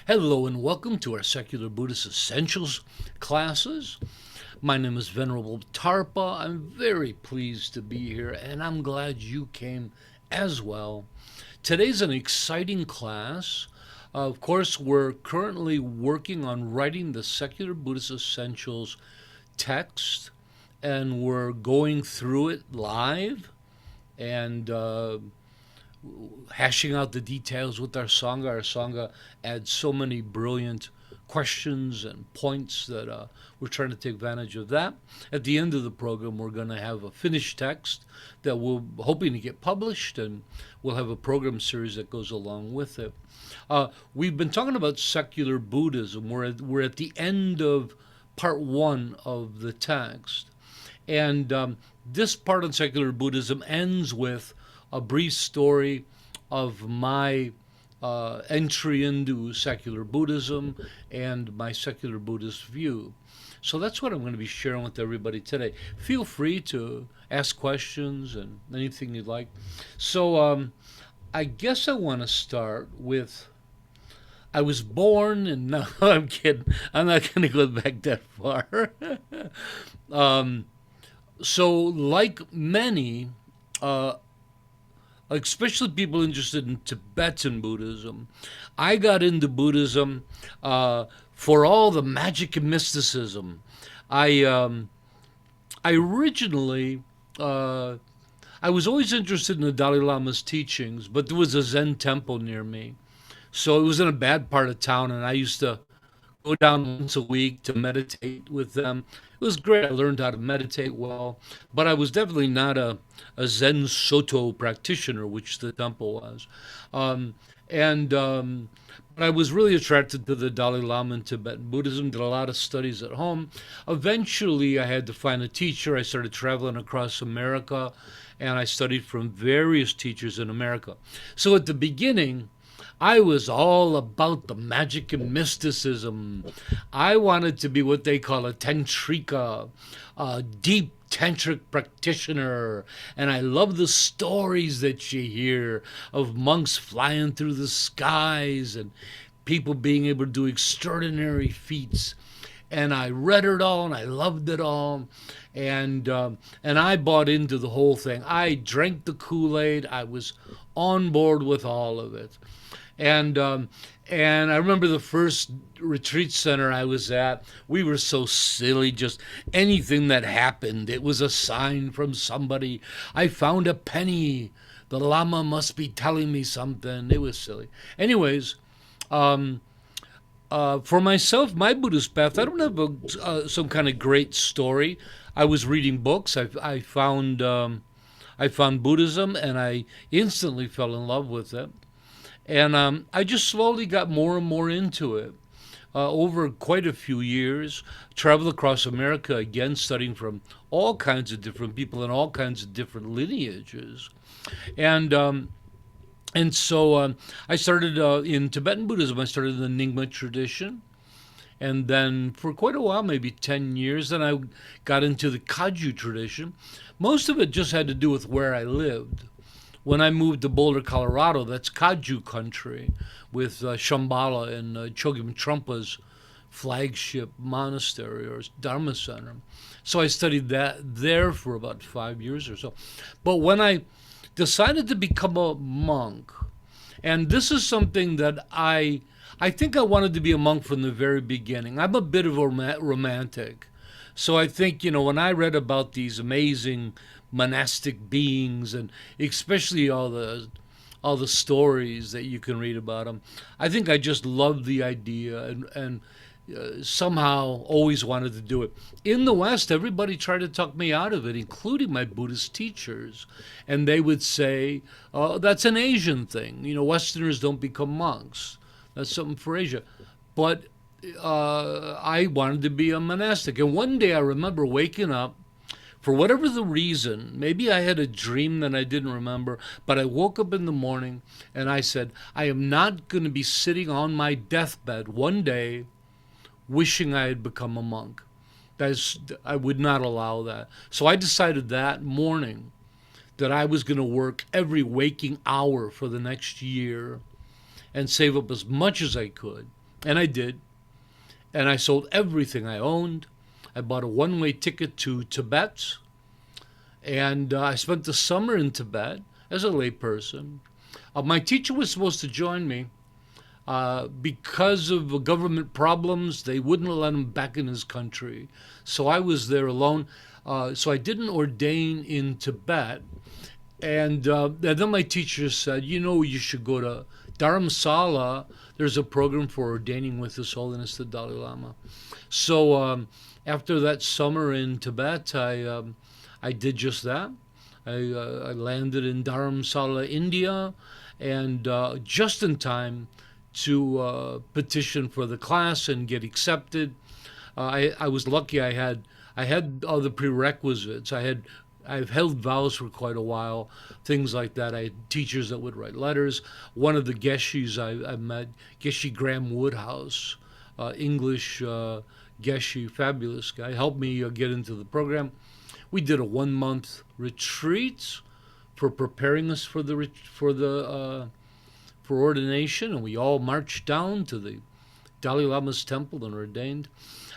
Hello and welcome to our Secular Buddhist Essentials classes. My name is Venerable Tarpa. I'm very pleased to be here and I'm glad you came as well. Today's an exciting class. Of course, we're currently working on writing the Secular Buddhist Essentials text and we're going through it live and hashing out the details with our Sangha. Our Sangha adds so many brilliant questions and points that we're trying to take advantage of that. At the end of the program, we're going to have a finished text that we're hoping to get published, and we'll have a program series that goes along with it. We've been talking about secular Buddhism. We're at the end of part one of the text. And this part on secular Buddhism ends with a brief story of my entry into secular Buddhism and my secular Buddhist view. So that's what I'm going to be sharing with everybody today. Feel free to ask questions and anything you'd like. So I guess I want to start with I was born, and no, I'm kidding. I'm not going to go back that far. So, like many, especially people interested in Tibetan Buddhism, I got into Buddhism for all the magic and mysticism. I I originally I was always interested in the Dalai Lama's teachings, but there was a Zen temple near me, so it was in a bad part of town, and I used to go down once a week to meditate with them. It was great. I learned how to meditate well, but I was definitely not a Zen Soto practitioner, which the temple was. Um, and but I was really attracted to the Dalai Lama and Tibetan Buddhism, did a lot of studies at home. Eventually, I had to find a teacher. I started traveling across America, and I studied from various teachers in America. So at the beginning, I was all about the magic and mysticism. I wanted to be what they call a tantrika, a deep tantric practitioner. And I love the stories that you hear of monks flying through the skies and people being able to do extraordinary feats. And I read it all and I loved it all. And I bought into the whole thing. I drank the Kool-Aid. I was on board with all of it. And and I remember the first retreat center I was at. We were so silly. Just anything that happened, it was a sign from somebody. I found a penny. The Lama must be telling me something. It was silly. Anyways, um, for myself, my Buddhist path, I don't have some kind of great story. I was reading books. I found Buddhism, and I instantly fell in love with it. And I just slowly got more and more into it. Over quite a few years, traveled across America again, studying from all kinds of different people and all kinds of different lineages. And and so I started in Tibetan Buddhism. I started in the Nyingma tradition. And then for quite a while, maybe 10 years, then I got into the Kagyu tradition. Most of it just had to do with where I lived. When I moved to Boulder, Colorado, that's Kagyu country with Shambhala and Chogyam Trungpa's flagship monastery or Dharma center. So I studied that there for about 5 years or so. But when I decided to become a monk, and this is something that I think I wanted to be a monk from the very beginning. I'm a bit of a romantic. So I think, when I read about these amazing monastic beings and especially all the stories that you can read about them, I think I just loved the idea and somehow always wanted to do it. In the West, everybody tried to talk me out of it, including my Buddhist teachers. And they would say, oh, that's an Asian thing. Westerners don't become monks. That's something for Asia. But I wanted to be a monastic. And one day I remember waking up, for whatever the reason, maybe I had a dream that I didn't remember, but I woke up in the morning and I said, I am not going to be sitting on my deathbed one day wishing I had become a monk. I would not allow that. So I decided that morning that I was going to work every waking hour for the next year and save up as much as I could And I did. And I sold everything I owned. I bought a one-way ticket to Tibet. And I spent the summer in Tibet as a layperson. My teacher was supposed to join me. Because of government problems, they wouldn't let him back in his country. So I was there alone. So I didn't ordain in Tibet. And then my teacher said, you should go to Dharamsala. There's a program for ordaining with His Holiness the Dalai Lama. So after that summer in Tibet, I did just that. I landed in Dharamsala, India, and just in time to petition for the class and get accepted. I was lucky. I had all the prerequisites. I've held vows for quite a while, things like that. I had teachers that would write letters. One of the Geshis I met, Geshe Graham Woodhouse, English Geshe, fabulous guy, helped me get into the program. We did a 1-month retreat for preparing us for ordination, and we all marched down to the Dalai Lama's temple and ordained.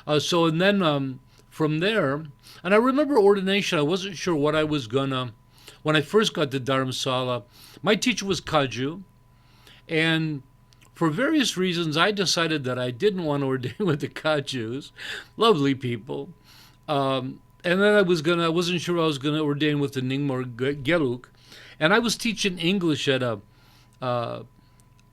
And then from there, and I remember ordination, I wasn't sure what I was gonna, when I first got to Dharamsala, my teacher was Kaju, and for various reasons, I decided that I didn't want to ordain with the Kajus, lovely people. And then I wasn't sure I was gonna ordain with the Nyingma Gelug, and I was teaching English at a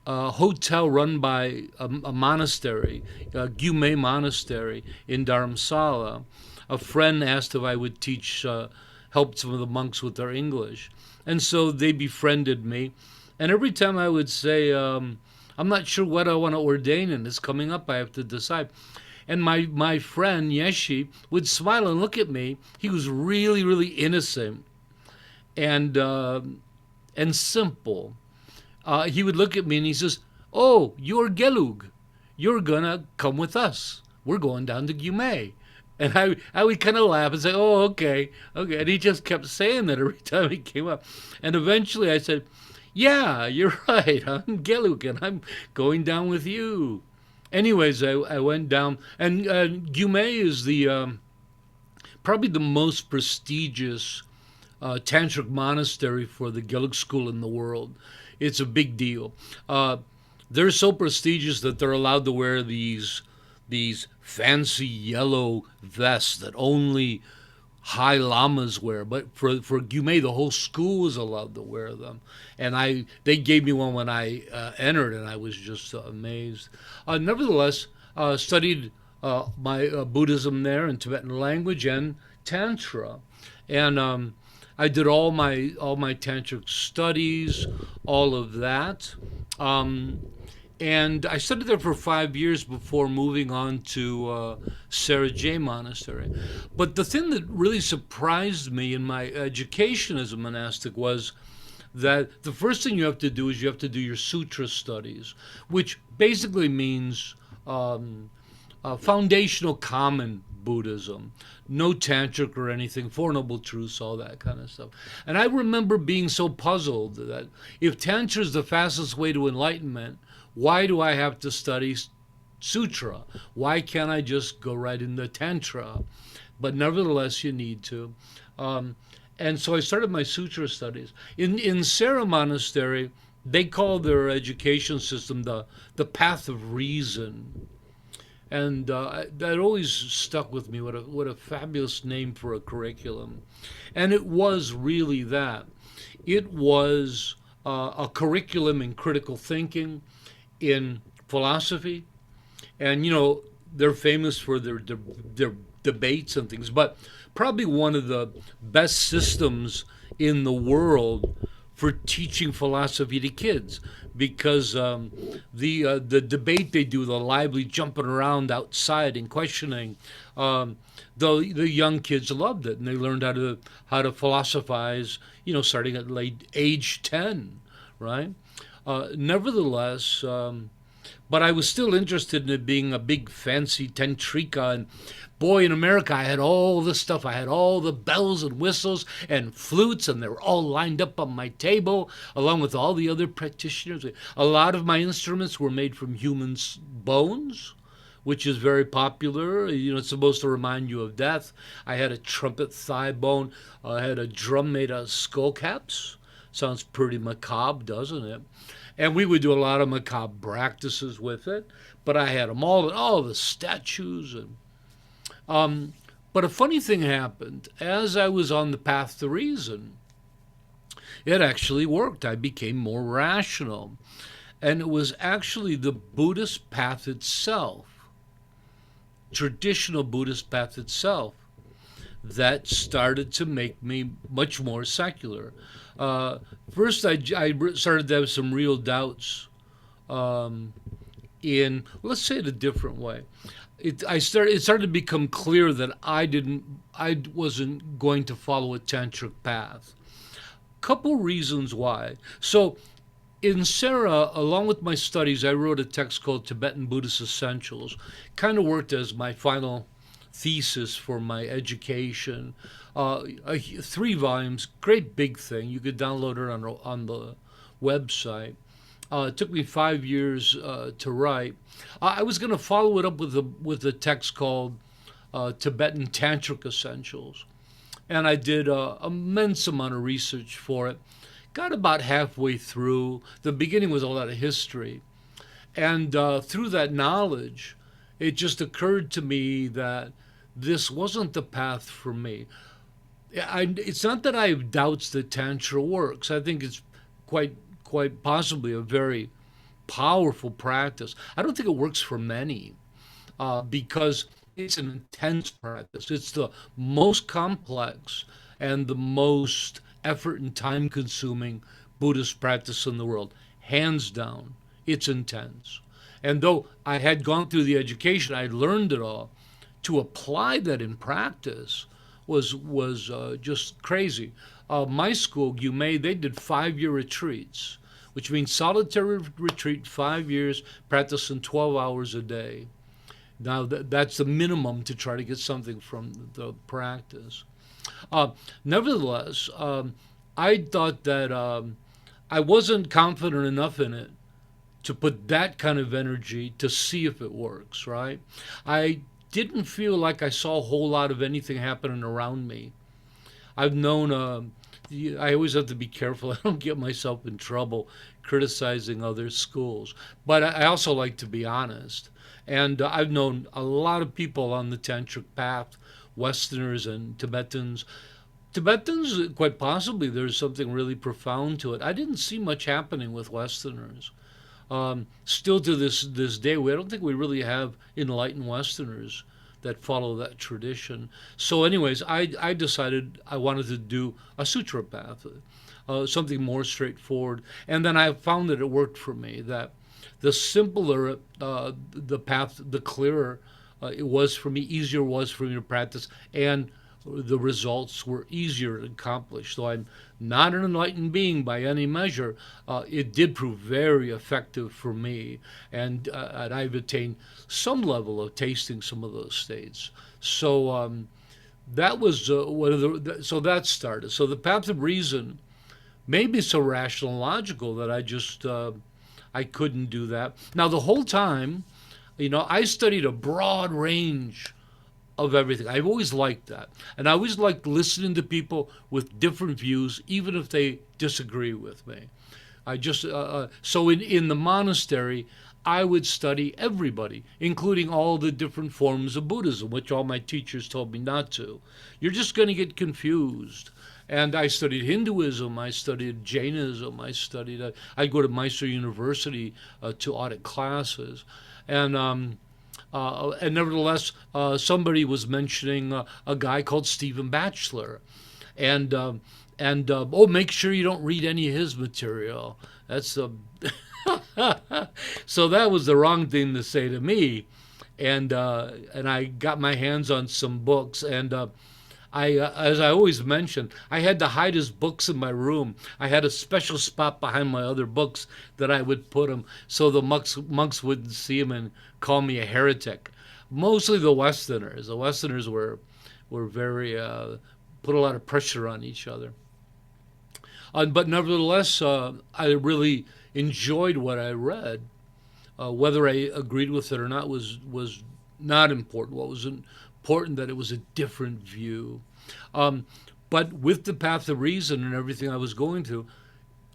hotel run by a monastery, Gyumé Monastery in Dharamsala. A friend asked if I would help some of the monks with their English. And so they befriended me. And every time I would say, I'm not sure what I want to ordain in, it's coming up, I have to decide. And my friend, Yeshi, would smile and look at me. He was really, really innocent and simple. He would look at me and he says, "Oh, you're Gelug. You're going to come with us. We're going down to Gyumé." And I would kind of laugh and say, "Oh, okay. And he just kept saying that every time he came up. And eventually I said, "Yeah, you're right. I'm Gelug and I'm going down with you." Anyways, I went down. And Gyumé is probably the most prestigious tantric monastery for the Gelug school in the world. It's a big deal. They're so prestigious that they're allowed to wear these fancy yellow vests that only high lamas wear. But for Gyumé, the whole school is allowed to wear them. And they gave me one when I entered, and I was just amazed. Nevertheless, studied my Buddhism there in Tibetan language and Tantra. And I did all my tantric studies, all of that, and I studied there for 5 years before moving on to Serajé Monastery. But the thing that really surprised me in my education as a monastic was that the first thing you have to do is you have to do your sutra studies, which basically means foundational common Buddhism. No tantric or anything, Four Noble Truths, all that kind of stuff. And I remember being so puzzled that if tantra is the fastest way to enlightenment, why do I have to study sutra? Why can't I just go right into tantra? But nevertheless, you need to. And so I started my sutra studies. In Sera Monastery, they call their education system the path of reason. And that always stuck with me. What a fabulous name for a curriculum. And it was really that. It was a curriculum in critical thinking, in philosophy. And, they're famous for their debates and things. But probably one of the best systems in the world for teaching philosophy to kids, because the debate they do, the lively jumping around outside and questioning, the young kids loved it, and they learned how to philosophize, starting at age 10, right? Nevertheless, But I was still interested in it being a big fancy tantrika. And boy, in America, I had all this stuff. I had all the bells and whistles and flutes, and they were all lined up on my table, along with all the other practitioners. A lot of my instruments were made from human bones, which is very popular. It's supposed to remind you of death. I had a trumpet thigh bone. I had a drum made out of skull caps. Sounds pretty macabre, doesn't it? And we would do a lot of macabre practices with it. But I had them all the statues. But a funny thing happened. As I was on the path to reason, it actually worked. I became more rational. And it was actually the Buddhist path itself, traditional Buddhist path itself, that started to make me much more secular. First, I started to have some real doubts in, let's say it a different way. It started to become clear that I wasn't going to follow a tantric path. Couple reasons why. So in Sarah, along with my studies, I wrote a text called Tibetan Buddhist Essentials. Kind of worked as my final thesis for my education. 3 volumes, great big thing. You could download it on the website. It took me 5 years to write. I was going to follow it up with a text called Tibetan Tantric Essentials, and I did an immense amount of research for it. Got about halfway through. The beginning was a lot of history, and through that knowledge, it just occurred to me that this wasn't the path for me. It's not that I have doubts that Tantra works. I think it's quite possibly a very powerful practice. I don't think it works for many because it's an intense practice. It's the most complex and the most effort and time consuming Buddhist practice in the world. Hands down, it's intense. And though I had gone through the education, I had learned it all, to apply that in practice was just crazy. My school, Gume, they did 5-year retreats, which means solitary retreat, 5 years, practicing 12 hours a day. Now, that's the minimum to try to get something from the practice. Nevertheless, I thought that I wasn't confident enough in it to put that kind of energy to see if it works, right? I didn't feel like I saw a whole lot of anything happening around me. I've known, I always have to be careful I don't get myself in trouble criticizing other schools. But I also like to be honest. And I've known a lot of people on the tantric path, Westerners and Tibetans. Tibetans, quite possibly, there's something really profound to it. I didn't see much happening with Westerners. Still to this day, I don't think we really have enlightened Westerners that follow that tradition. So anyways, I decided I wanted to do a sutra path, something more straightforward. And then I found that it worked for me, that the simpler the path, the clearer it was for me, easier it was for me to practice, and the results were easier to accomplish. So I'm not an enlightened being by any measure. It did prove very effective for me, and I've attained some level of tasting some of those states. So that was one of so that started. So the path of reason may be so rational and logical that I just I couldn't do that. Now the whole time, I studied a broad range of everything. I've always liked that. And I always liked listening to people with different views, even if they disagree with me. I just, so in the monastery, I would study everybody, including all the different forms of Buddhism, which all my teachers told me not to. You're just going to get confused. And I studied Hinduism, I studied Jainism, I'd go to Mysore University to audit classes. And nevertheless, somebody was mentioning a guy called Stephen Batchelor, and make sure you don't read any of his material. That's the so that was the wrong thing to say to me, and I got my hands on some books, and as I always mention, I had to hide his books in my room. I had a special spot behind my other books that I would put them so the monks wouldn't see him and call me a heretic. Mostly the Westerners. The Westerners were very put a lot of pressure on each other. But nevertheless, I really enjoyed what I read. Whether I agreed with it or not was not important. What was important that it was a different view. But with the path of reason and everything I was going to,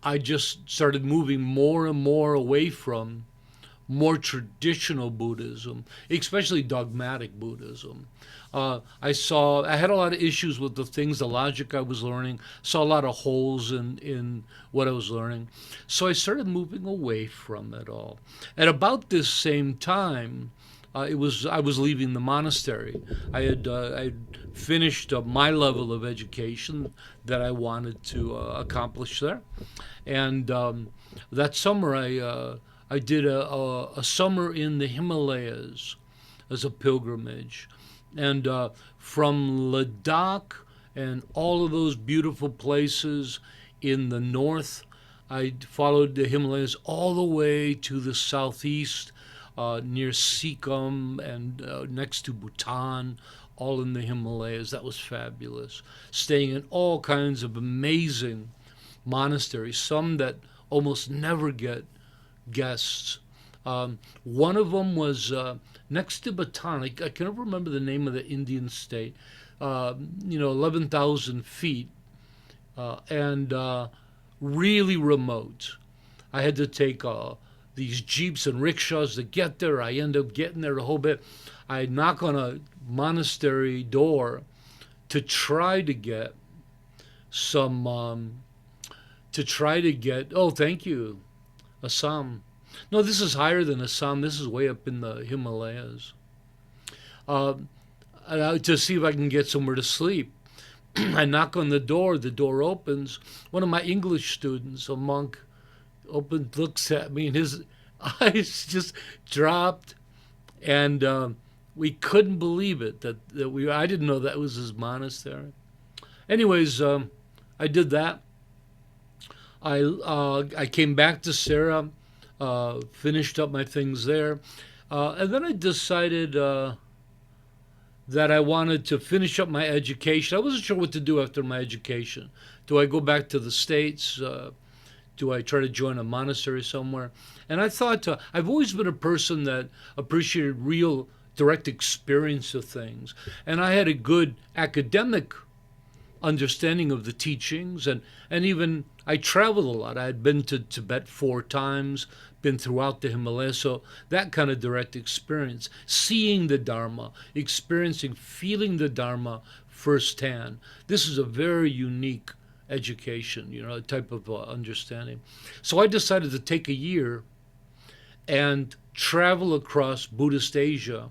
I just started moving more and more away from more traditional Buddhism, especially dogmatic Buddhism. I had a lot of issues with the things, the logic I was learning, saw a lot of holes in what I was learning. So I started moving away from it all. At about this same time, I was leaving the monastery. I had finished my level of education that I wanted to accomplish there, and that summer I did a summer in the Himalayas as a pilgrimage, and from Ladakh and all of those beautiful places in the north, I followed the Himalayas all the way to the southeast, near Sikkim and next to Bhutan, all in the Himalayas. That was fabulous. Staying in all kinds of amazing monasteries, some that almost never get guests. One of them was next to Bhutan. I can never remember the name of the Indian state. 11,000 feet, and really remote. I had to take these jeeps and rickshaws to get there. I ended up getting there a whole bit. I knock on a monastery door to try to get some, oh, thank you, Assam. No, this is higher than Assam. This is way up in the Himalayas. To see if I can get somewhere to sleep. I knock on the door opens. One of my English students, a monk, looks at me, and his eyes just dropped, and we couldn't believe it I didn't know that was his monastery. Anyways, I did that. I came back to Sarah, finished up my things there, and then I decided that I wanted to finish up my education. I wasn't sure what to do after my education. Do I go back to the States? Do I try to join a monastery somewhere? And I thought, I've always been a person that appreciated real direct experience of things. And I had a good academic understanding of the teachings, and even I traveled a lot. I had been to Tibet 4 times, been throughout the Himalayas, so that kind of direct experience, seeing the Dharma, experiencing, feeling the Dharma firsthand. This is a very unique education, a type of understanding. So I decided to take a year and travel across Buddhist Asia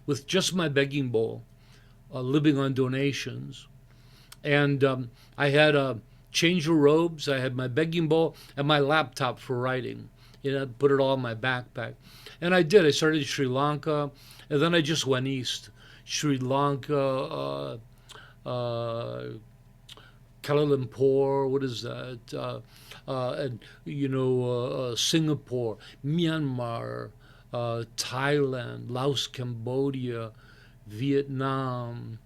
with just my begging bowl, living on donations. And I had a change of robes, I had my begging bowl, and my laptop for writing. Put it all in my backpack. And I did. I started in Sri Lanka, and then I just went east. Sri Lanka, Kuala Lumpur, what is that? And Singapore, Myanmar, Thailand, Laos, Cambodia, Vietnam,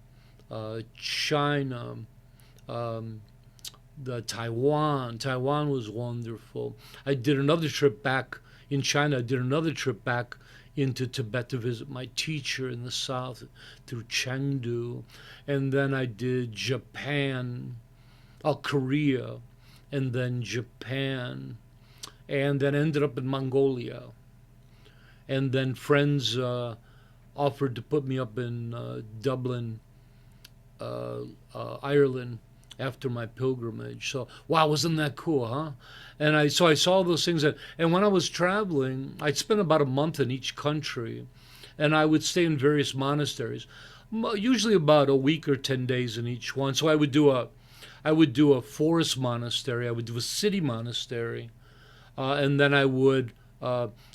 China, Taiwan. Taiwan was wonderful. I did another trip back in China. I did another trip back into Tibet to visit my teacher in the south through Chengdu. And then I did Japan, Korea, and then Japan, and then ended up in Mongolia. And then friends offered to put me up in Dublin, Ireland, after my pilgrimage. So, wow, wasn't that cool, huh? And I saw those things. And when I was traveling, I'd spend about a month in each country, and I would stay in various monasteries, usually about a week or 10 days in each one. So I would do a forest monastery, I would do a city monastery, and then I would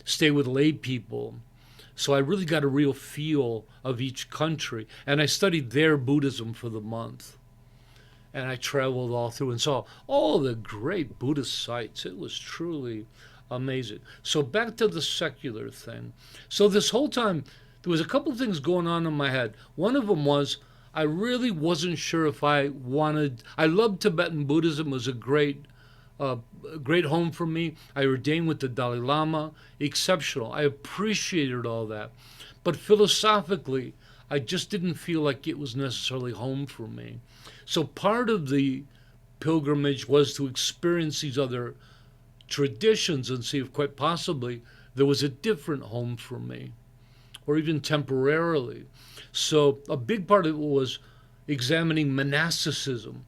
stay with lay people. So I really got a real feel of each country. And I studied their Buddhism for the month. And I traveled all through and saw all the great Buddhist sites. It was truly amazing. So back to the secular thing. So this whole time, there was a couple of things going on in my head. One of them was I really wasn't sure if I wanted. I loved Tibetan Buddhism. It was uh, a great home for me. I ordained with the Dalai Lama. Exceptional. I appreciated all that. But philosophically, I just didn't feel like it was necessarily home for me. So part of the pilgrimage was to experience these other traditions and see if quite possibly there was a different home for me, or even temporarily. So a big part of it was examining monasticism.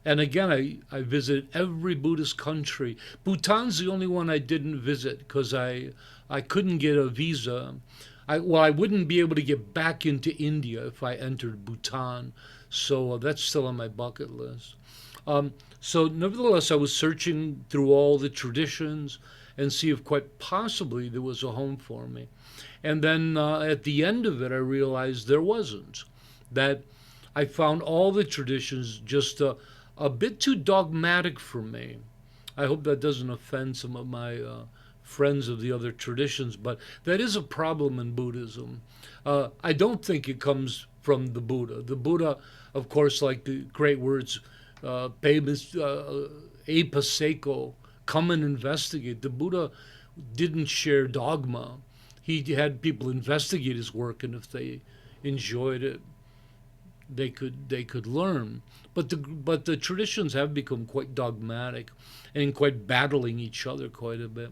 And again, I visited every Buddhist country. Bhutan's the only one I didn't visit because I couldn't get a visa. I wouldn't be able to get back into India if I entered Bhutan. So that's still on my bucket list. So nevertheless, I was searching through all the traditions and see if quite possibly there was a home for me. And then at the end of it, I realized there wasn't. That I found all the traditions just a bit too dogmatic for me. I hope that doesn't offend some of my friends of the other traditions, but that is a problem in Buddhism. I don't think it comes from the Buddha. The Buddha, of course, like the great words, famous Apa Seiko, come and investigate. The Buddha didn't share dogma. He had people investigate his work, and if they enjoyed it, they could learn. But the traditions have become quite dogmatic and quite battling each other quite a bit.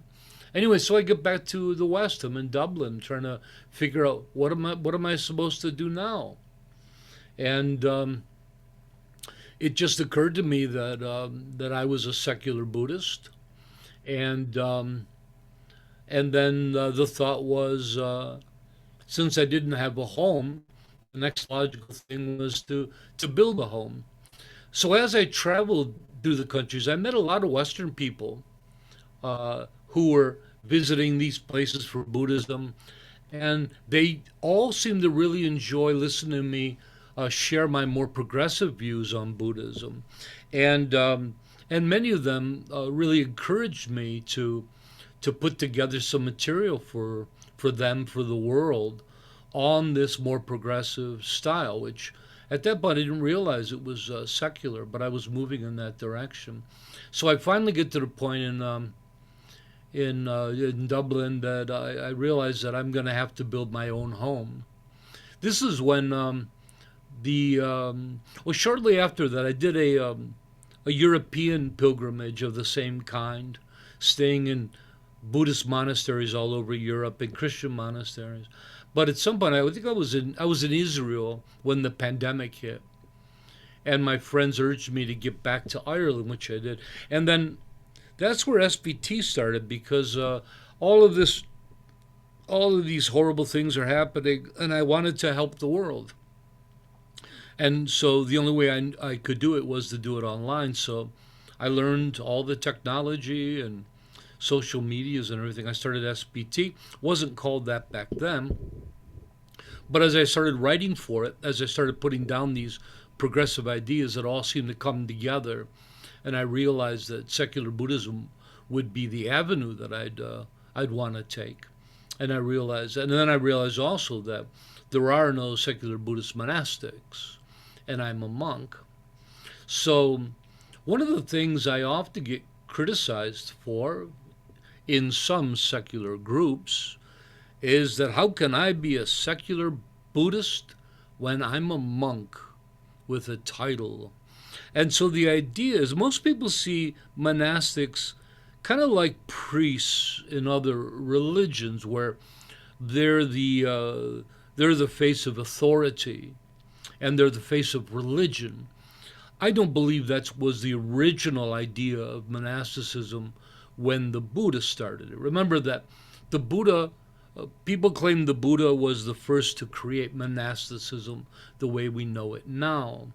Anyway, so I get back to the West. I'm in Dublin, trying to figure out what am I supposed to do now. And it just occurred to me that I was a secular Buddhist, and then the thought was, since I didn't have a home, the next logical thing was to build a home. So as I traveled through the countries, I met a lot of Western people who were visiting these places for Buddhism, and they all seemed to really enjoy listening to me share my more progressive views on Buddhism, and many of them really encouraged me to put together some material for them, for the world, on this more progressive style, which at that point I didn't realize it was secular, but I was moving in that direction. So I finally get to the point in Dublin that I realized that I'm going to have to build my own home. This is when well, shortly after that, I did a European pilgrimage of the same kind, staying in Buddhist monasteries all over Europe and Christian monasteries. But at some point, I think I was in Israel when the pandemic hit, and my friends urged me to get back to Ireland, which I did. And then that's where SBT started, because all of this, all of these horrible things are happening, and I wanted to help the world. And so the only way I could do it was to do it online. So I learned all the technology and social medias and everything. I started SBT. Wasn't called that back then. But as I started writing for it, as I started putting down these progressive ideas that all seemed to come together, and I realized that secular Buddhism would be the avenue that I'd want to take. And then I realized also that there are no secular Buddhist monastics, and I'm a monk. So one of the things I often get criticized for in some secular groups is that how can I be a secular Buddhist when I'm a monk with a title? And so the idea is most people see monastics kind of like priests in other religions, where they're the face of authority and they're the face of religion. I don't believe that was the original idea of monasticism when the Buddha started it. Remember that the Buddha, people claim the Buddha was the first to create monasticism the way we know it now.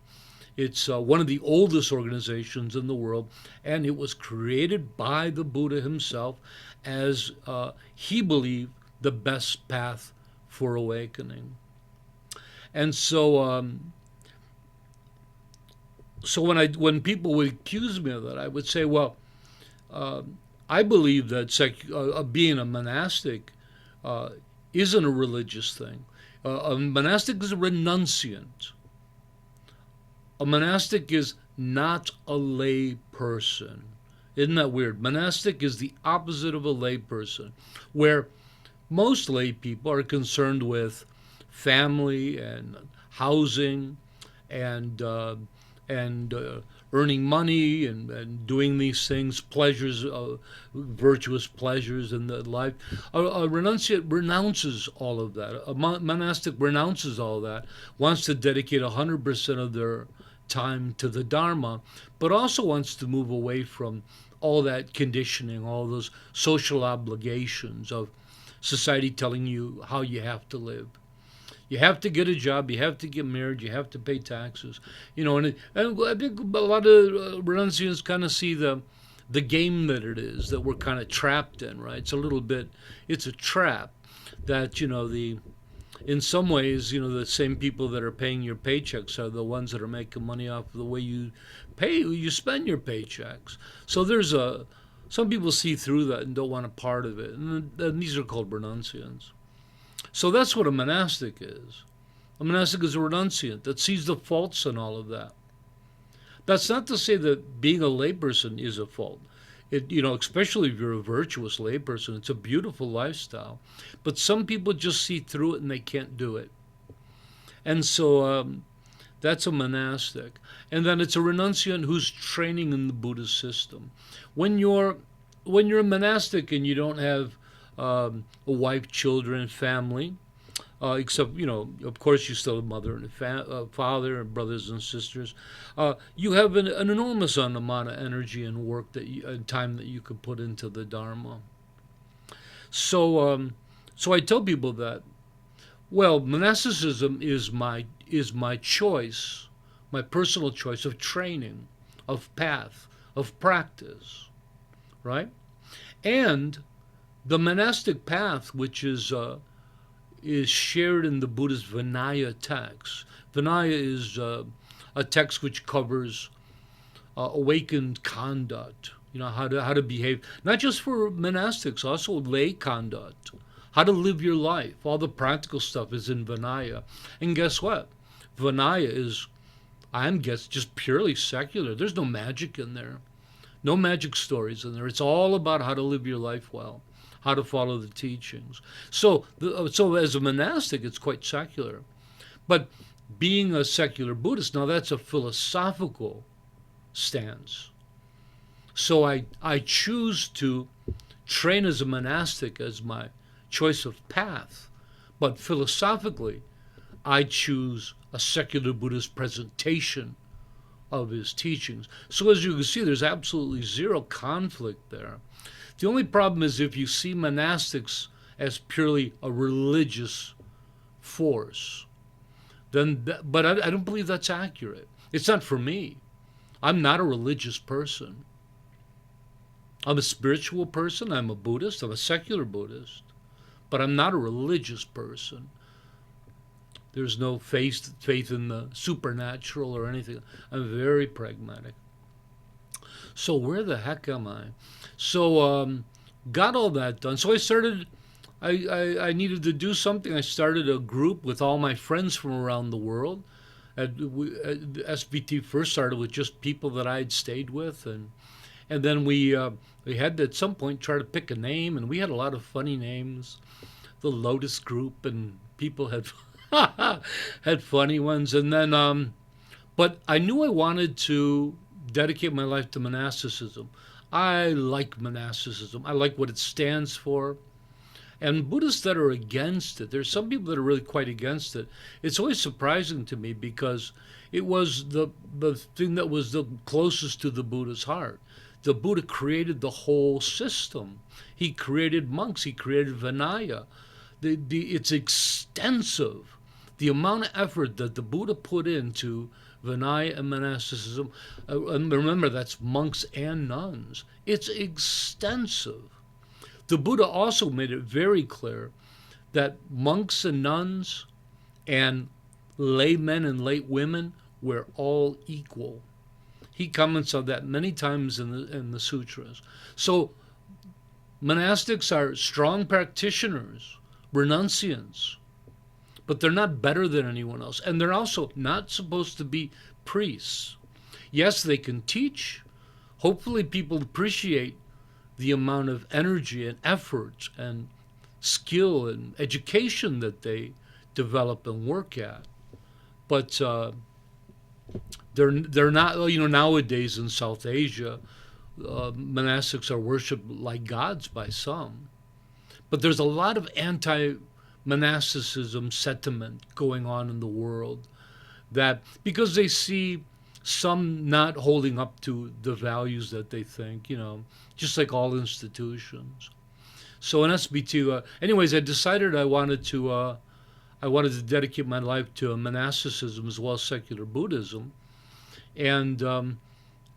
It's one of the oldest organizations in the world, and it was created by the Buddha himself as he believed the best path for awakening. And so when people would accuse me of that, I would say, well, I believe that being a monastic isn't a religious thing. A monastic is a renunciant. A monastic is not a lay person. Isn't that weird? Monastic is the opposite of a lay person, where most lay people are concerned with family and housing and earning money and doing these things, pleasures, virtuous pleasures in the life. A renunciate renounces all of that. A monastic renounces all that, wants to dedicate 100% of their time to the Dharma, but also wants to move away from all that conditioning, all those social obligations of society telling you how you have to live. You have to get a job, you have to get married, you have to pay taxes. And I think a lot of renunciants kind of see the game that it is, that we're kind of trapped in, right? It's a trap that, in some ways, the same people that are paying your paychecks are the ones that are making money off of the way you spend your paychecks. So some people see through that and don't want a part of it. And these are called renunciants. So that's what a monastic is. A monastic is a renunciant that sees the faults in all of that. That's not to say that being a layperson is a fault. Especially if you're a virtuous layperson, it's a beautiful lifestyle. But some people just see through it and they can't do it. And so that's a monastic. And then it's a renunciant who's training in the Buddhist system. When you're a monastic and you don't have a wife, children, family, except, of course you still have a mother and a father and brothers and sisters. You have an enormous amount of energy and work and time that you could put into the Dharma. So I tell people that, well, monasticism is my choice, my personal choice of training, of path, of practice, right? And the monastic path, which is shared in the Buddhist Vinaya text. Vinaya is a text which covers awakened conduct, how to behave, not just for monastics, also lay conduct, how to live your life. All the practical stuff is in Vinaya. And guess what? Vinaya is, just purely secular. There's no magic in there. No magic stories in there. It's all about how to live your life well, how to follow the teachings. So as a monastic, it's quite secular. But being a secular Buddhist, now that's a philosophical stance. So I choose to train as a monastic as my choice of path. But philosophically, I choose a secular Buddhist presentation of his teachings. So as you can see, there's absolutely zero conflict there. The only problem is if you see monastics as purely a religious force, but I don't believe that's accurate. It's not for me. I'm not a religious person. I'm a spiritual person. I'm a Buddhist. I'm a secular Buddhist. But I'm not a religious person. There's no faith in the supernatural or anything. I'm very pragmatic. So where the heck am I? So got all that done. So I started, I needed to do something. I started a group with all my friends from around the world. SBT first started with just people that I'd stayed with. And then we had to at some point try to pick a name. And we had a lot of funny names. The Lotus Group, and people had had funny ones. And then, but I knew I wanted to dedicate my life to monasticism. I like monasticism. I like what it stands for. And Buddhists that are against it, there's some people that are really quite against it. It's always surprising to me because it was the thing that was the closest to the Buddha's heart. The Buddha created the whole system. He created monks. He created Vinaya. It's extensive. The amount of effort that the Buddha put into Vinaya and monasticism, and remember that's monks and nuns, it's extensive. The Buddha also made it very clear that monks and nuns and laymen and lay women were all equal. He comments on that many times in the sutras. So monastics are strong practitioners, renunciants, but they're not better than anyone else. And they're also not supposed to be priests. Yes, they can teach. Hopefully, people appreciate the amount of energy and effort and skill and education that they develop and work at. But they're not. Nowadays in South Asia, monastics are worshipped like gods by some. But there's a lot of anti-monasticism sentiment going on in the world, that because they see some not holding up to the values that they think, just like all institutions. So in SBT, anyways, I decided I wanted to dedicate my life to monasticism as well as secular Buddhism, and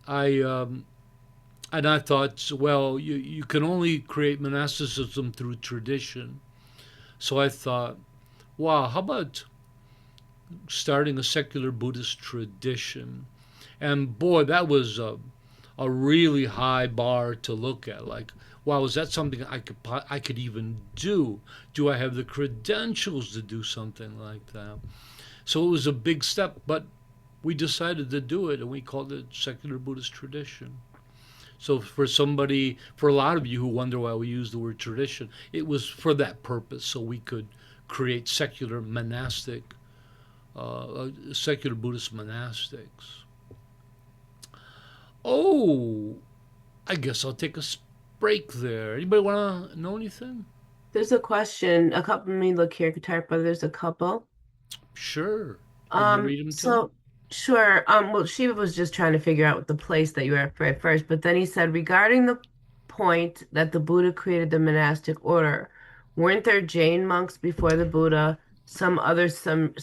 I and I thought, well, you can only create monasticism through tradition. So I thought, wow, how about starting a secular Buddhist tradition? And boy, that was a really high bar to look at. Like, wow, is that something I could even do? Do I have the credentials to do something like that? So it was a big step, but we decided to do it, and we called it Secular Buddhist Tradition. So for a lot of you who wonder why we use the word tradition, it was for that purpose, so we could create secular secular Buddhist monastics. Oh, I guess I'll take a break there. Anybody want to know anything? There's a question. A couple, let me look here, Tarpa. There's a couple. Sure. Can you read them to me? So sure. Well, Shiva was just trying to figure out the place that you were at first, but then he said regarding the point that the Buddha created the monastic order, weren't there Jain monks before the Buddha, some other Sarma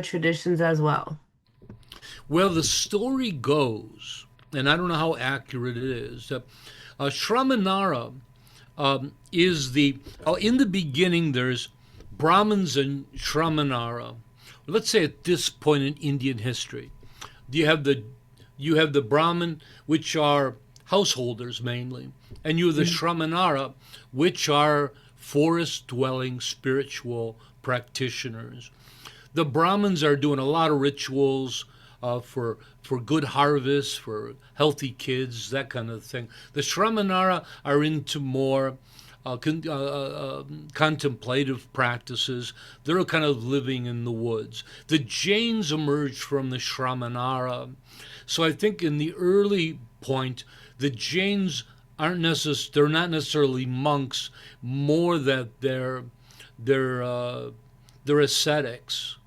traditions as well? Well, the story goes, and I don't know how accurate it is, that Shramanara is in the beginning, there's Brahmins and Shramanara. Let's say at this point in Indian history, you have the Brahmin, which are householders mainly, and you have the Shramanara, which are forest dwelling spiritual practitioners. The Brahmins are doing a lot of rituals for good harvests, for healthy kids, that kind of thing. The Shramanara are into more contemplative practices. They're kind of living in the woods. The Jains emerged from the Shramanara. So I think in the early point, the Jains they're not necessarily monks, more that they're ascetics,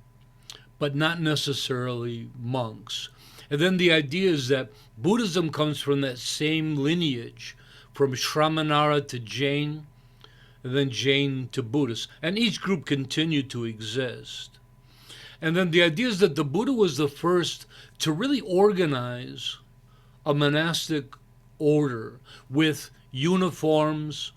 but not necessarily monks. And then the idea is that Buddhism comes from that same lineage, from Shramanara to Jain, and then Jain to Buddhist. And each group continued to exist. And then the idea is that the Buddha was the first to really organize a monastic order with uniforms.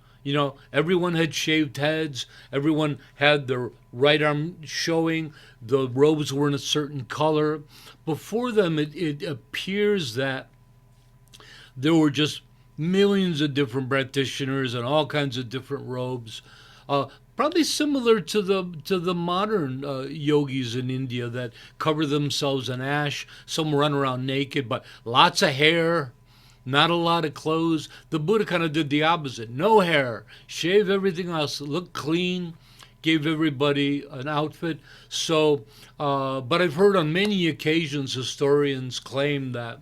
Everyone had shaved heads. Everyone had their right arm showing. The robes were in a certain color. Before them, it appears that there were just millions of different practitioners and all kinds of different robes. Probably similar to the modern yogis in India that cover themselves in ash. Some run around naked, but lots of hair, not a lot of clothes. The Buddha kind of did the opposite. No hair, shave everything else, look clean, gave everybody an outfit. So, but I've heard on many occasions historians claim that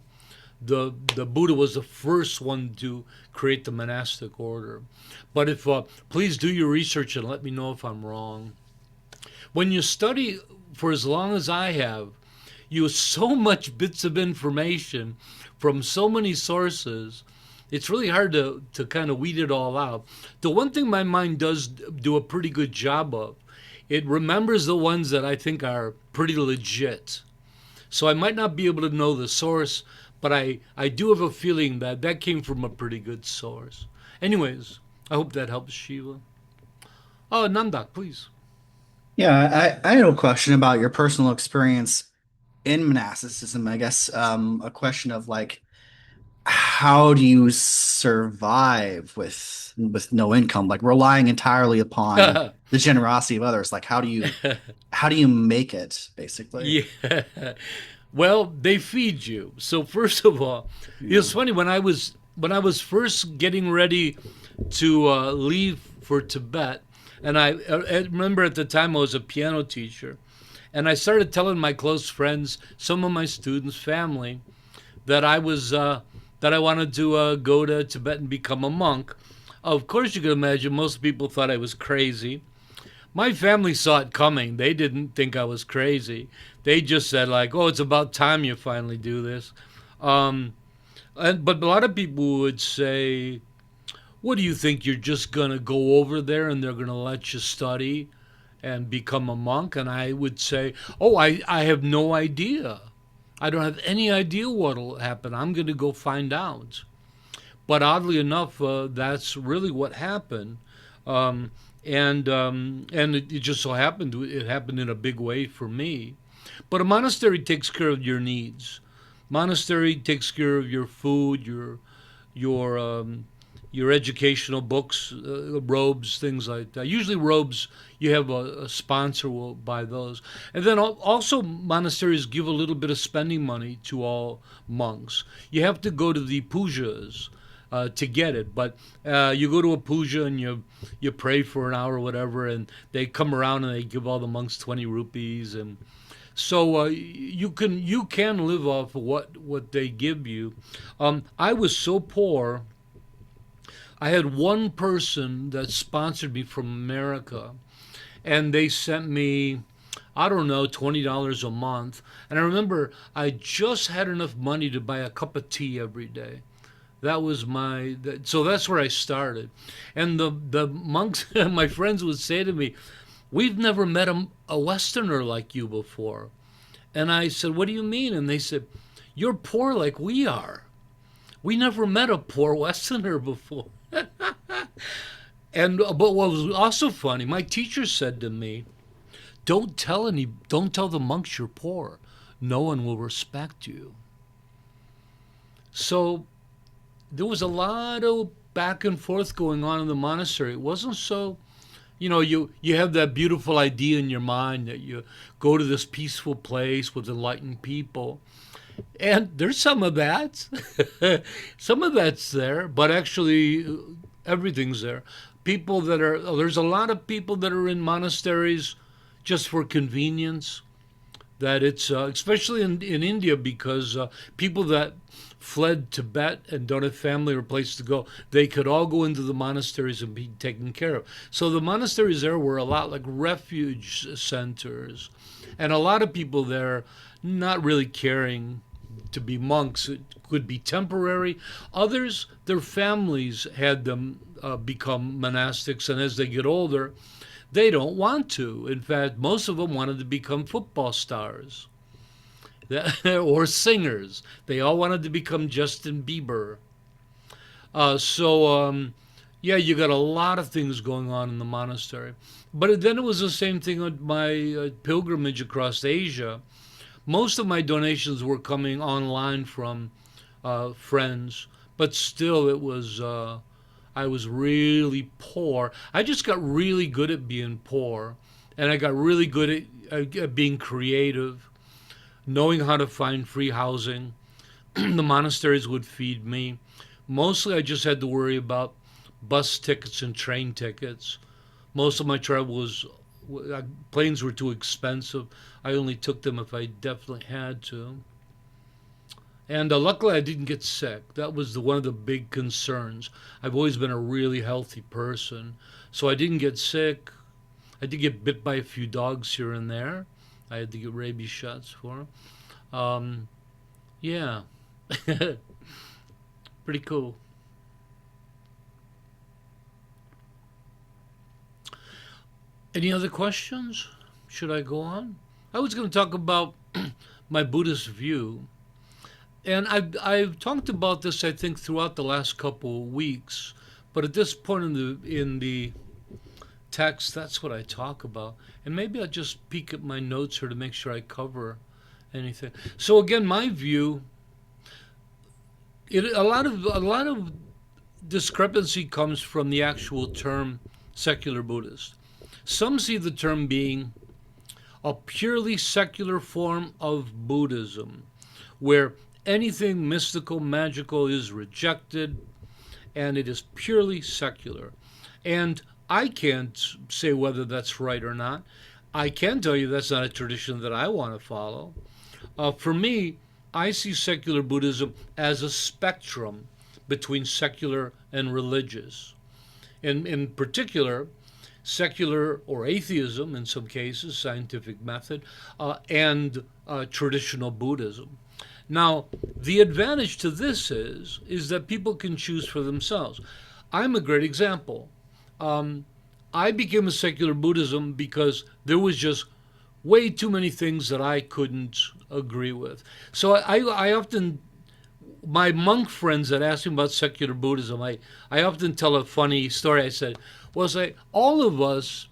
the Buddha was the first one to create the monastic order. But if please do your research and let me know if I'm wrong. When you study for as long as I have, you have so much bits of information from so many sources. It's really hard to kind of weed it all out. The one thing my mind does do a pretty good job of, it remembers the ones that I think are pretty legit. So I might not be able to know the source, but I do have a feeling that came from a pretty good source. Anyways, I hope that helps, Shiva. Oh, Nandak, please. Yeah, I had a question about your personal experience in monasticism. I guess a question of like, how do you survive with no income, like relying entirely upon the generosity of others? Like, how do you make it, basically? Yeah. Well, they feed you. So first of all, Yeah. it's funny when I was first getting ready to leave for Tibet, and I remember at the time I was a piano teacher, and I started telling my close friends, some of my students, family, that I wanted to go to Tibet and become a monk. Of course, you can imagine most people thought I was crazy. My family saw it coming. They didn't think I was crazy. They just said like, "Oh, it's about time you finally do this." Um, but a lot of people would say, "What do you think? You're just gonna go over there and they're gonna let you study and become a monk?" And I would say, "Oh, I have no idea. I don't have any idea what'll happen. I'm gonna go find out." But oddly enough, that's really what happened. Um, and it just so happened it happened in a big way for me. But a monastery takes care of your needs. Monastery takes care of your food, your your educational books, robes, things like that. Usually robes, you have a sponsor will buy those. And then also monasteries give a little bit of spending money to all monks. You have to go to the pujas to get it, but you go to a puja and you pray for an hour or whatever, and they come around and they give all the monks 20 rupees, and so you can live off of what they give you. I was so poor. I had one person that sponsored me from America, and they sent me, I don't know, $20 a month. And I remember I just had enough money to buy a cup of tea every day. That was so that's where I started. And the monks, my friends would say to me, "We've never met a Westerner like you before." And I said, "What do you mean?" And they said, "You're poor like we are. We never met a poor Westerner before." And but what was also funny, my teacher said to me, don't tell the monks you're poor. No one will respect you." So there was a lot of back and forth going on in the monastery. It wasn't so, you have that beautiful idea in your mind that you go to this peaceful place with enlightened people, and there's some of that. Some of that's there, but actually everything's there. There's a lot of people that are in monasteries just for convenience. That it's especially in India, because people that fled Tibet and don't have family or place to go, they could all go into the monasteries and be taken care of. So the monasteries there were a lot like refuge centers, and a lot of people there not really caring to be monks. It could be temporary. Others, their families had them become monastics, and as they get older, they don't want to. In fact, most of them wanted to become football stars or singers. They all wanted to become Justin Bieber. Yeah, you got a lot of things going on in the monastery. But then it was the same thing on my pilgrimage across Asia. Most of my donations were coming online from friends, but still, I was really poor. I just got really good at being poor, and I got really good at being creative, knowing how to find free housing. The monasteries would feed me. Mostly, I just had to worry about bus tickets and train tickets. Most of my travel was planes were too expensive. I only took them if I definitely had to. And luckily, I didn't get sick. That was one of the big concerns. I've always been a really healthy person, so I didn't get sick. I did get bit by a few dogs here and there. I had to get rabies shots for them. Yeah, pretty cool. Any other questions? Should I go on? I was going to talk about my Buddhist view. And I've talked about this, I think, throughout the last couple of weeks. But at this point in the text, that's what I talk about. And maybe I'll just peek at my notes here to make sure I cover anything. So again, my view, a lot of discrepancy comes from the actual term secular Buddhist. Some see the term being a purely secular form of Buddhism, where anything mystical, magical is rejected, and it is purely secular. And I can't say whether that's right or not. I can tell you that's not a tradition that I want to follow. For me, I see secular Buddhism as a spectrum between secular and religious. In particular, secular or atheism, in some cases, scientific method, and traditional Buddhism. Now, the advantage to this is that people can choose for themselves. I'm a great example. I became a secular Buddhism because there was just way too many things that I couldn't agree with. So I often, my monk friends that ask me about secular Buddhism, I often tell a funny story. I said, well, say, all of us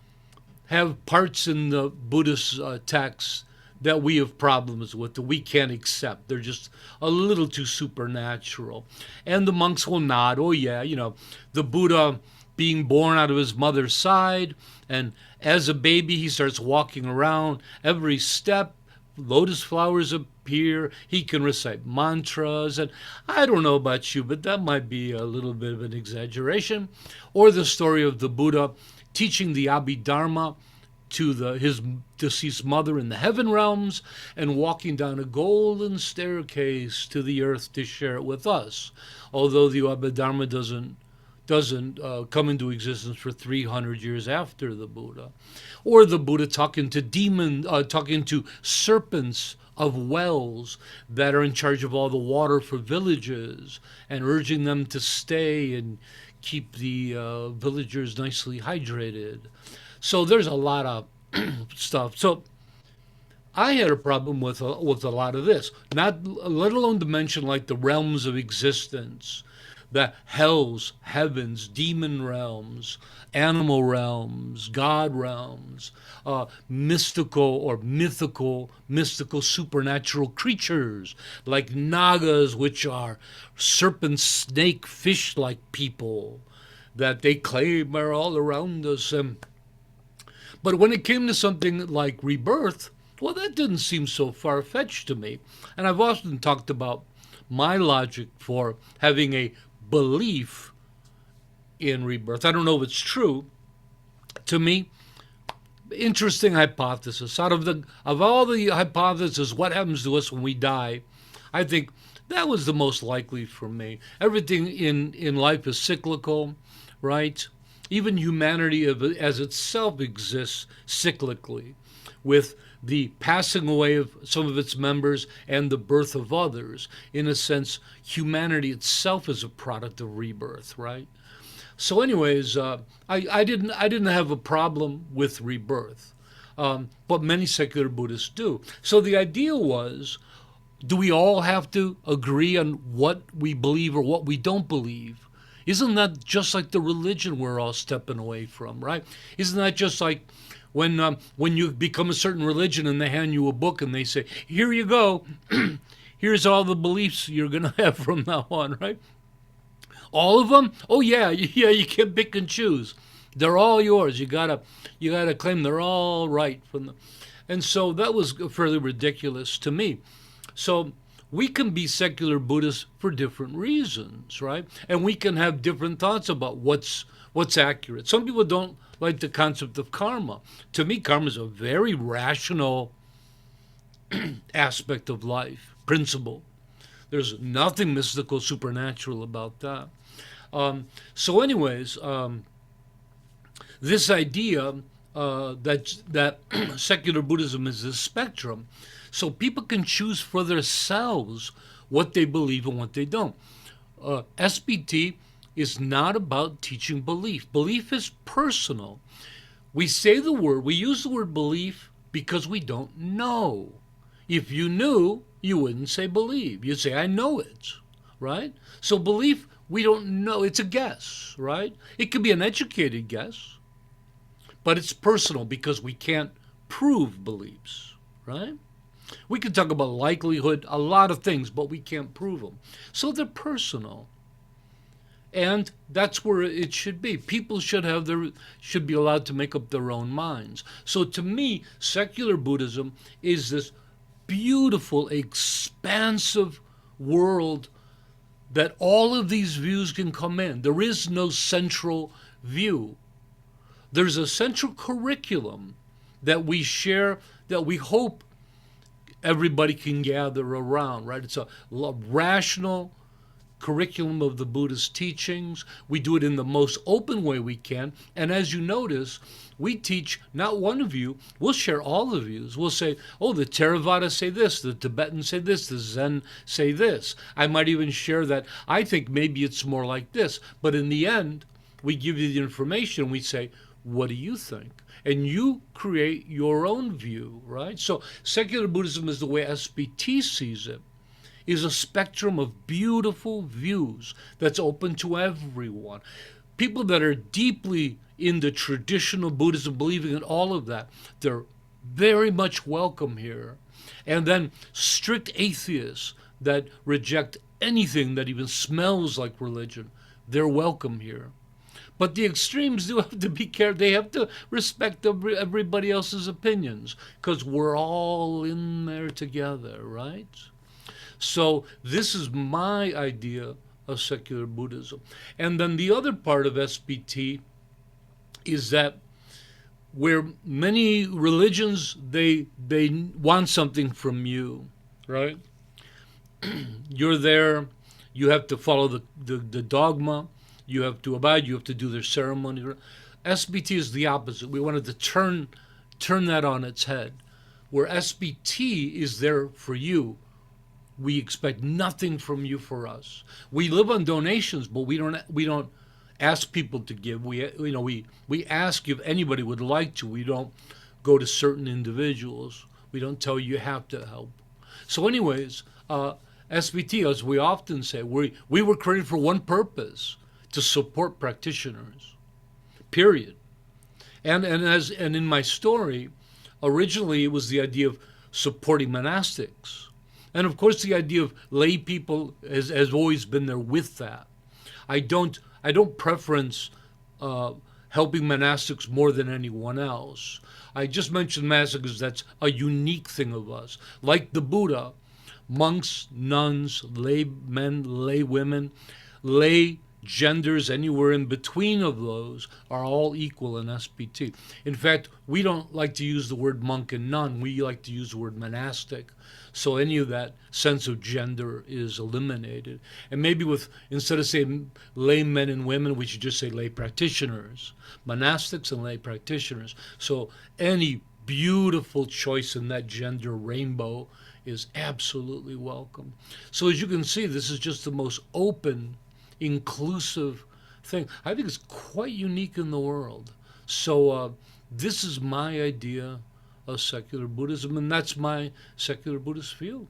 have parts in the Buddhist texts that we have problems with, that we can't accept. They're just a little too supernatural. And the monks will nod, oh yeah, the Buddha being born out of his mother's side, and as a baby he starts walking around. Every step, lotus flowers appear. He can recite mantras, and I don't know about you, but that might be a little bit of an exaggeration. Or the story of the Buddha teaching the Abhidharma to his deceased mother in the heaven realms, and walking down a golden staircase to the earth to share it with us. Although the Abhidharma doesn't come into existence for 300 years after the Buddha. Or the Buddha talking to serpents of wells that are in charge of all the water for villages, and urging them to stay and keep the villagers nicely hydrated. So there's a lot of stuff. So I had a problem with a lot of this, not let alone to mention like the realms of existence, the hells, heavens, demon realms, animal realms, God realms, mystical or mystical supernatural creatures like nagas, which are serpent, snake, fish-like people that they claim are all around us. But when it came to something like rebirth, well, that didn't seem so far-fetched to me. And I've often talked about my logic for having a belief in rebirth. I don't know if it's true. To me, interesting hypothesis. Out of all the hypotheses, what happens to us when we die, I think that was the most likely for me. Everything in life is cyclical, right? Even humanity as itself exists cyclically, with the passing away of some of its members and the birth of others. In a sense, humanity itself is a product of rebirth, right? So anyways, I didn't have a problem with rebirth, but many secular Buddhists do. So the idea was, do we all have to agree on what we believe or what we don't believe? Isn't that just like the religion we're all stepping away from, right? Isn't that just like when you become a certain religion and they hand you a book and they say, here you go, here's all the beliefs you're going to have from now on, right? All of them? Oh yeah, you can't pick and choose. They're all yours. You gotta claim they're all right from them. And so that was fairly ridiculous to me. So we can be secular Buddhists for different reasons, right? And we can have different thoughts about what's accurate. Some people don't like the concept of karma. To me, karma is a very rational aspect of life, principle. There's nothing mystical, supernatural about that. So anyways, this idea that secular Buddhism is a spectrum, so people can choose for themselves what they believe and what they don't. SBT is not about teaching belief. Belief is personal. We use the word belief because we don't know. If you knew, you wouldn't say believe. You'd say, I know it, right? So belief, we don't know. It's a guess, right? It could be an educated guess. but it's personal because we can't prove beliefs, right? We can talk about likelihood, a lot of things, but we can't prove them. So they're personal. And that's where it should be. People should be allowed to make up their own minds. So to me, secular Buddhism is this beautiful, expansive world that all of these views can come in. There is no central view. There's a central curriculum that we share, that we hope everybody can gather around, right? It's a rational curriculum of the Buddhist teachings. We do it in the most open way we can. And as you notice, we teach not one view, we'll share all the views. We'll say, oh, the Theravada say this, the Tibetans say this, the Zen say this. I might even share that I think maybe it's more like this. But in the end, we give you the information. We say, what do you think? And you create your own view, right? So secular Buddhism is the way SBT sees it, is a spectrum of beautiful views that's open to everyone. People that are deeply into traditional Buddhism, believing in all of that, they're very much welcome here. And then strict atheists that reject anything that even smells like religion, they're welcome here. But the extremes do have to be careful. They have to respect everybody else's opinions, because we're all in there together, right? So this is my idea of secular Buddhism. And then the other part of SBT is that where many religions, they want something from you, right? You're there, you have to follow the dogma, you have to abide, you have to do their ceremony. SBT is the opposite. We wanted to turn that on its head, where SBT is there for you. We expect nothing from you for us. We live on donations, but we don't ask people to give. We ask if anybody would like to. We don't go to certain individuals. We don't tell you have to help. So, anyways, SBT, as we often say, we were created for one purpose: to support practitioners. Period. And in my story, originally it was the idea of supporting monastics. And of course, the idea of lay people has always been there with that. I don't preference helping monastics more than anyone else. I just mentioned monastics because that's a unique thing of us. Like the Buddha, monks, nuns, lay men, lay women, lay genders, anywhere in between of those, are all equal in SBT. In fact, we don't like to use the word monk and nun. We like to use the word monastic. So any of that sense of gender is eliminated. And maybe instead of saying lay men and women, we should just say lay practitioners, monastics and lay practitioners. So any beautiful choice in that gender rainbow is absolutely welcome. So as you can see, this is just the most open, inclusive thing. I think it's quite unique in the world. So this is my idea of secular Buddhism, and that's my secular Buddhist view.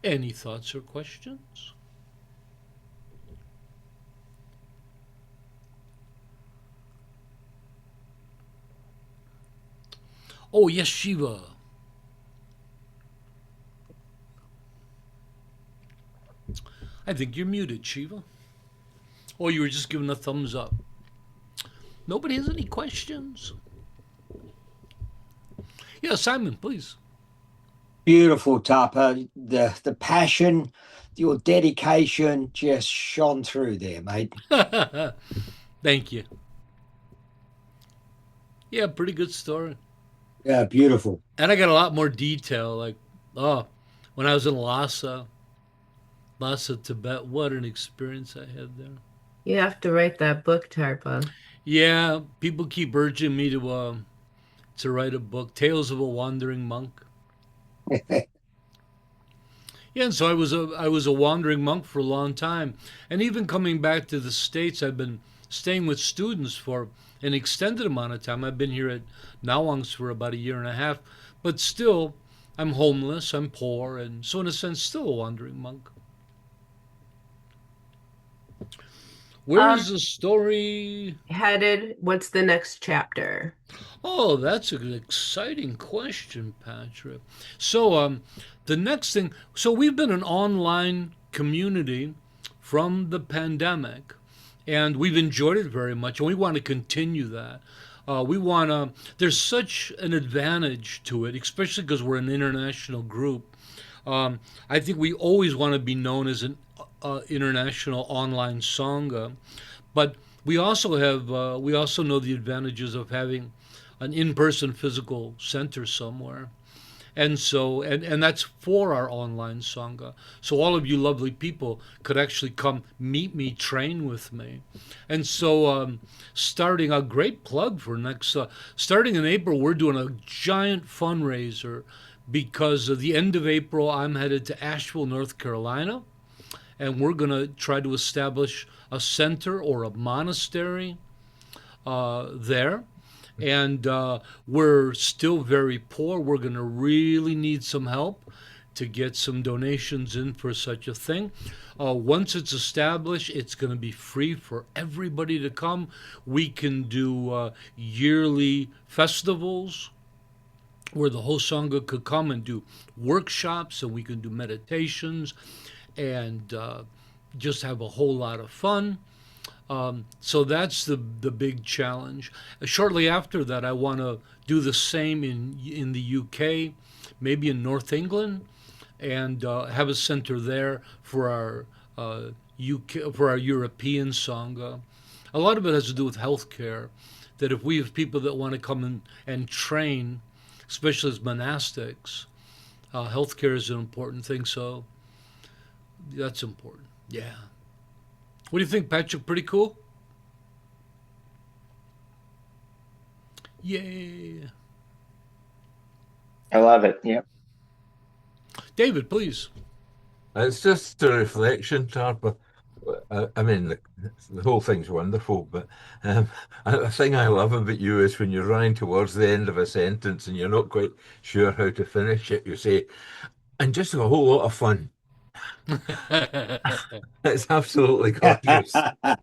Any thoughts or questions? Oh, yes, Shiva. I think you're muted, Shiva. Or you were just giving a thumbs up. Nobody has any questions? Yeah, Simon, please. Beautiful, Tarpa. The passion, your dedication just shone through there, mate. Thank you. Yeah, pretty good story. Yeah, beautiful. And I got a lot more detail. Like, when I was in Lhasa, Tibet, what an experience I had there. You have to write that book, Tarpa. Yeah, people keep urging me to write a book, Tales of a Wandering Monk. Yeah, and so I was a wandering monk for a long time, and even coming back to the States, I've been staying with students for an extended amount of time. I've been here at Nawang's for about a year and a half, but still, I'm homeless, I'm poor, and so in a sense, still a wandering monk. Where is the story? Headed, what's the next chapter? Oh, that's an exciting question, Patrick. So, the next thing, so we've been an online community from the pandemic, and we've enjoyed it very much, and we want to continue that. There's such an advantage to it, especially because we're an international group. I think we always want to be known as an international online sangha, but we also know the advantages of having an in-person physical center somewhere. And that's for our online sangha. So all of you lovely people could actually come meet me, train with me. And so starting a great plug for next, starting in April, we're doing a giant fundraiser because at the end of April, I'm headed to Asheville, North Carolina, and we're going to try to establish a center or a monastery there. And we're still very poor. We're going to really need some help to get some donations in for such a thing. Once it's established, it's going to be free for everybody to come. We can do yearly festivals where the whole Sangha could come and do workshops, and we can do meditations and just have a whole lot of fun. So that's the big challenge. Shortly after that, I want to do the same in the UK, maybe in North England, and have a center there for our UK for our European Sangha. A lot of it has to do with healthcare. That if we have people that want to come and train, especially as monastics, healthcare is an important thing. So that's important. Yeah. What do you think, Patrick? Pretty cool? Yeah. I love it. Yeah. David, please. It's just a reflection, Tarpa. I mean, the whole thing's wonderful, but the thing I love about you is when you're running towards the end of a sentence and you're not quite sure how to finish it, you say, and just a whole lot of fun. It's absolutely gorgeous.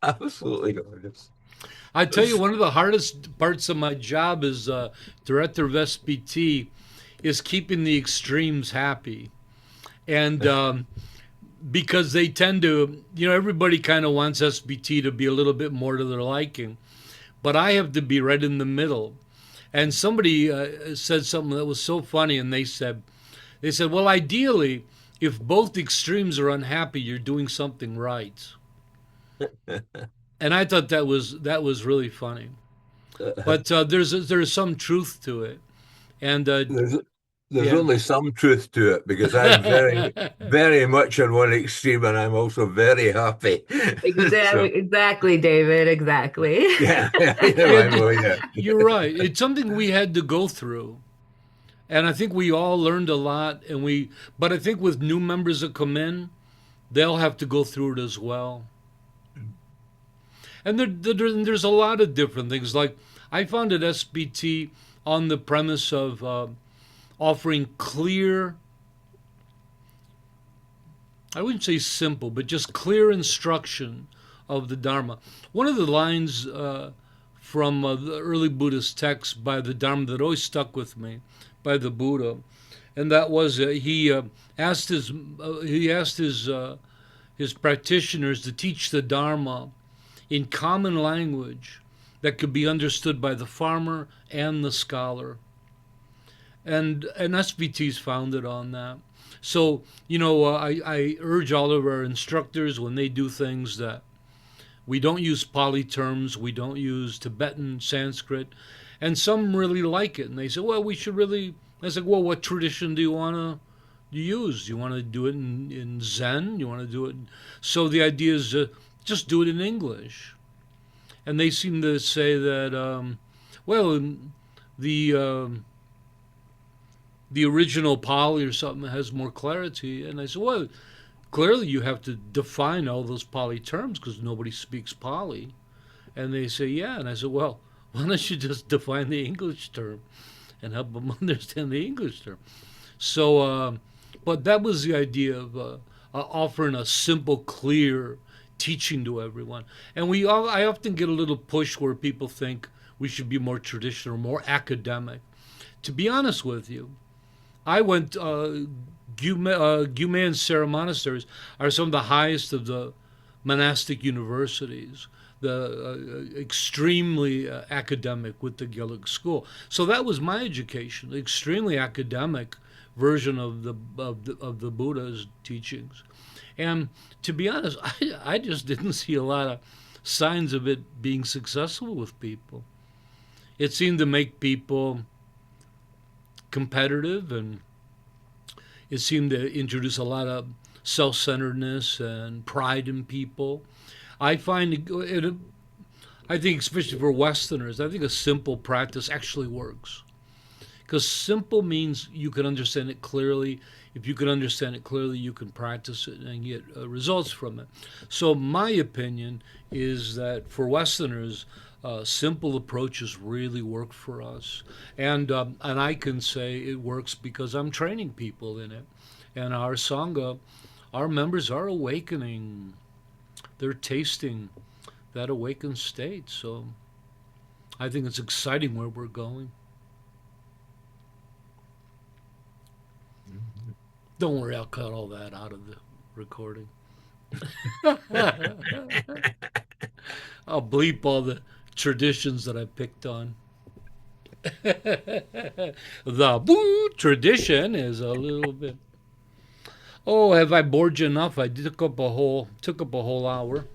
Absolutely gorgeous. I tell you, one of the hardest parts of my job as director of SBT is keeping the extremes happy. And because they tend to, everybody kind of wants SBT to be a little bit more to their liking. But I have to be right in the middle. And somebody said something that was so funny, and they said, well, ideally, if both extremes are unhappy, you're doing something right. And I thought that was really funny. But there's some truth to it. And there's only some truth to it, because I'm very, very much on one extreme, and I'm also very happy. Exactly, David. Exactly. Yeah. You're right. It's something we had to go through. And I think we all learned a lot, but I think with new members that come in, they'll have to go through it as well. And there's a lot of different things. Like I founded SBT on the premise of offering clear, I wouldn't say simple, but just clear instruction of the Dharma. One of the lines from the early Buddhist texts by the Dharma that always stuck with me, by the Buddha, and that was he asked his practitioners to teach the Dharma in common language that could be understood by the farmer and the scholar. And SBT's founded on that. So, I urge all of our instructors when they do things that we don't use Pali terms, we don't use Tibetan, Sanskrit, and some really like it. And they say, well, we should really, I said, well, what tradition do you want to use? Do you want to do it in Zen? You want to do it? So the idea is just do it in English. And they seem to say that, the original Pali or something has more clarity. And I said, well, clearly you have to define all those Pali terms because nobody speaks Pali. And they say, yeah. And I said, well, why don't you just define the English term and help them understand the English term? So, but that was the idea of offering a simple, clear teaching to everyone. And I often get a little push where people think we should be more traditional, more academic. To be honest with you, I went Gume and Serra monasteries are some of the highest of the monastic universities, the extremely academic with the Gillig school. So that was my education, extremely academic version of the Buddha's teachings. And to be honest, I just didn't see a lot of signs of it being successful with people. It seemed to make people competitive, and it seemed to introduce a lot of self-centeredness and pride in people. I find I think, especially for Westerners, I think a simple practice actually works. Because simple means you can understand it clearly. If you can understand it clearly, you can practice it and get results from it. So my opinion is that for Westerners, simple approaches really work for us, and I can say it works because I'm training people in it, and our sangha, our members are awakening. They're tasting that awakened state. So I think it's exciting where we're going. Don't worry, I'll cut all that out of the recording. I'll bleep all the traditions that I picked on. The boo tradition is a little bit. Oh, have I bored you enough? I took up a whole hour.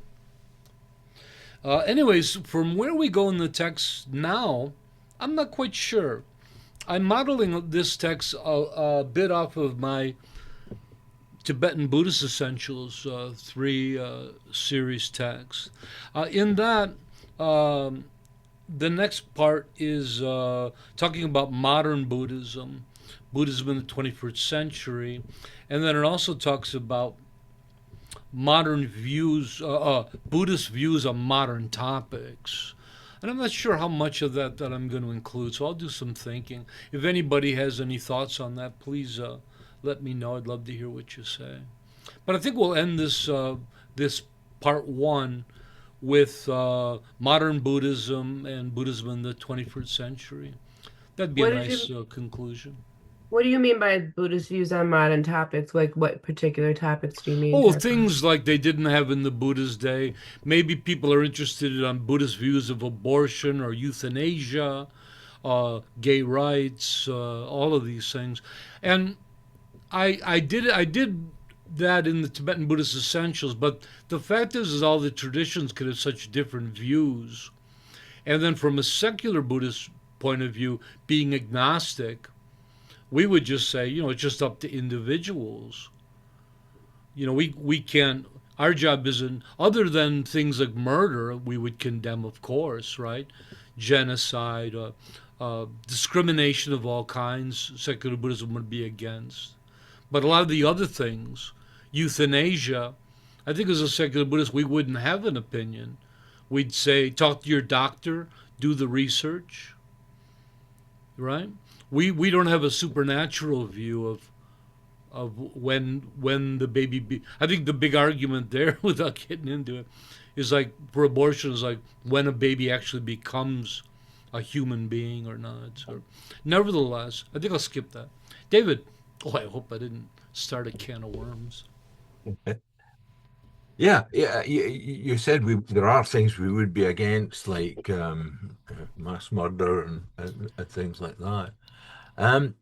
Anyways, from where we go in the text now, I'm not quite sure. I'm modeling this text a bit off of my Tibetan Buddhist Essentials 3 series text. In that, the next part is talking about modern Buddhism, Buddhism in the 21st century, and then it also talks about modern views, Buddhist views on modern topics. And I'm not sure how much of that I'm going to include, so I'll do some thinking. If anybody has any thoughts on that, please let me know. I'd love to hear what you say. But I think we'll end this part one with modern Buddhism and Buddhism in the 21st century. That'd be a What did nice you conclusion. What do you mean by Buddhist views on modern topics? Like what particular topics do you mean, Oh, Tarpa? things like they didn't have in the Buddha's day. Maybe people are interested on Buddhist views of abortion or euthanasia, gay rights, all of these things. And I did that in the Tibetan Buddhist Essentials, but the fact is all the traditions could have such different views. And then from a secular Buddhist point of view, being agnostic, we would just say, it's just up to individuals. We can't, our job isn't, other than things like murder, we would condemn, of course, right? Genocide, discrimination of all kinds, secular Buddhism would be against. But a lot of the other things, euthanasia, I think as a secular Buddhist, we wouldn't have an opinion. We'd say, talk to your doctor, do the research, right? We don't have a supernatural view of when the baby. I think the big argument there, without getting into it, is like for abortion is like when a baby actually becomes a human being or not. So, nevertheless, I think I'll skip that. David, I hope I didn't start a can of worms. Yeah, yeah. You said there are things we would be against, like mass murder and things like that. Um,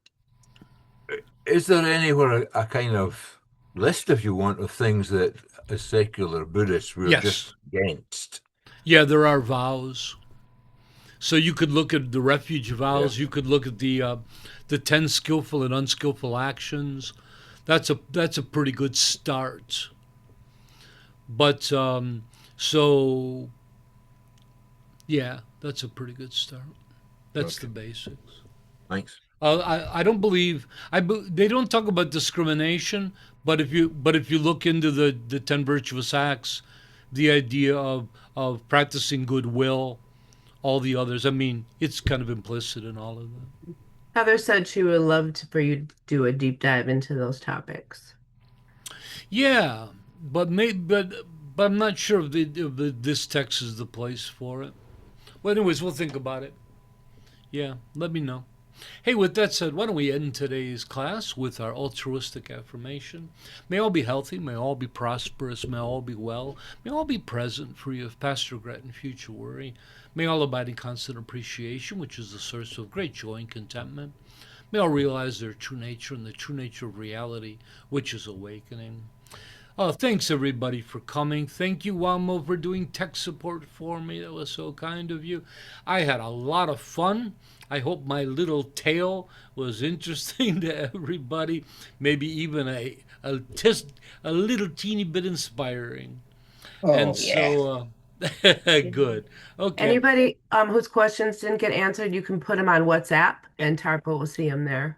is there anywhere a kind of list, if you want, of things that as secular Buddhists we're Yes, just against? yeah, there are vows. So you could look at the refuge Yeah. vows. You could look at the 10 skillful and unskillful actions. That's a pretty good start. But so yeah, that's a pretty good start. That's Okay. the basics. Thanks. I don't believe they don't talk about discrimination, but if you look into the 10 virtuous acts, the idea of practicing goodwill, all the others. I mean, it's kind of implicit in all of them. Heather said she would love for you to do a deep dive into those topics. Yeah, but but I'm not sure if this text is the place for it. Well, anyways, we'll think about it. Yeah, let me know. Hey, with that said, why don't we end today's class with our altruistic affirmation? May all be healthy, may all be prosperous, may all be well, may all be present, free of past regret and future worry. May all abide in constant appreciation, which is the source of great joy and contentment. May all realize their true nature and the true nature of reality, which is awakening. Thanks everybody for coming. Thank you, Wamo, for doing tech support for me. That was so kind of you. I had a lot of fun. I hope my little tale was interesting to everybody. Maybe even a little teeny bit inspiring. Oh, And so, good. Okay, Anybody whose questions didn't get answered, you can put them on WhatsApp, and Tarpa will see them there.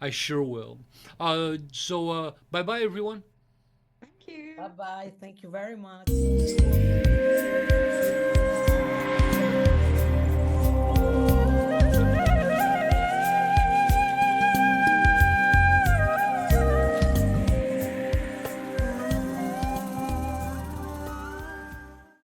I sure will. Bye-bye, everyone. Thank you. Bye bye. Thank you very much.